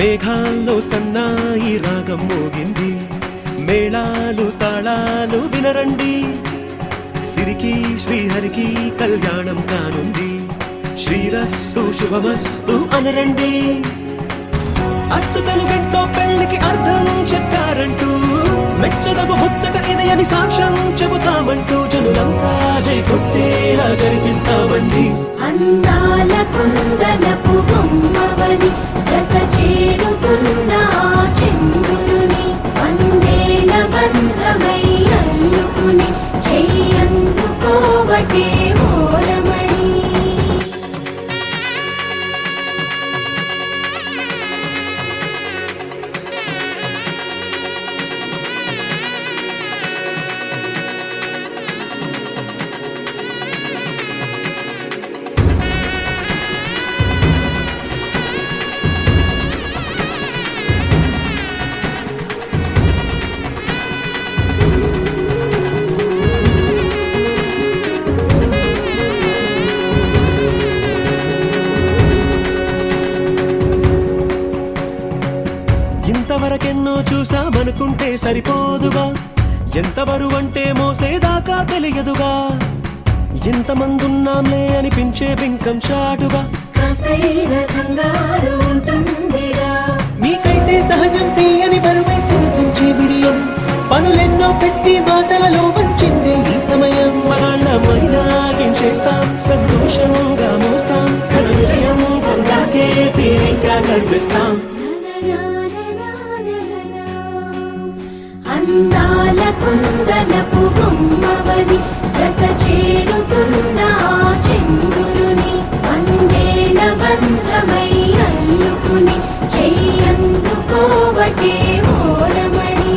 మేఘాల్లో సన్నాయి రాగం మోగింది, మేళాలు తాళాలు వినరండి, సిరికి శ్రీహరికి కళ్యాణం కానుంది, శ్రీరస్తు శుభమస్తు అనరండి. అచ్చతలు గంటో పెళ్లికి అర్థం చెప్పారంటూ, మెచ్చదగు ముచ్చట ఇది అని సాక్ష్యం చెబుతామంటూ, జనులంతా జై కొట్టేలా జరిపిస్తామండి. అందాల కుందనపు బొమ్మవని జత చేరుతున్న చంద్రుని, వందేల బంధమై అల్లుకుని చెయ్యందుకోవటే ఓరమణి. ఇంతవరకెన్నో చూసామనుకుంటే సరిపోదుగా, ఎంత బరువంటే మోసేదాకా తెలియదుగా, ఇంతమందున్నాంలే అనిపించే బింకం చాటుగా, కాస్తైన కంగారు ఉంటుందిగా. మీకైతే సహజం తీయని బరువై సిరసించే బిడియం, పనులెన్నో పెట్టి మాటలలో వంచిందే ఈ సమయం. మనాళ్ళమైనా గించేస్తాం, సంతోషంగా మోస్తాం, ఘన విజయం పొందాకే తీరిగ్గా కనిపిస్తాం. అందాల కుందనపు బొమ్మవని జత చేరుతున్న చంద్రుని, వందేల బంధమై అల్లుకుని చెయ్యందుకోవటే ఓరమణి.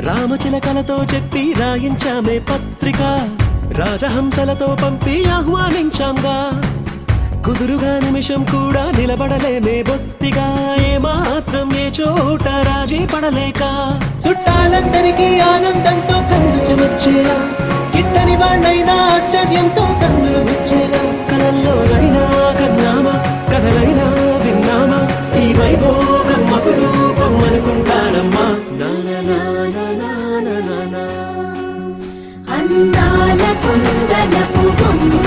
రామచిలకలతో చెప్పి రాయించామే పత్రిక, రాజహంసలతో పంపి ఆహ్వానించాంగా, కుదురుగా నిమిషం కూడా నిలబడలేమే బొత్తిగా, ఏ మాత్రం ఏ చోట రాజీ పడలేక, చుట్టాలందరికీ ఆనందంతో కళ్ళు చెమర్చేలా, కిట్టని వాళ్ళైనా ఆశ్చర్యంతో కన్నులు వచ్చేలా, కలల్లోనైనా కన్నామా కథలైనా విన్నామా, ఈ వైభోగం అపురూపం అనుకుంటానమ్మా. అందాల కుందనపు బొమ్మ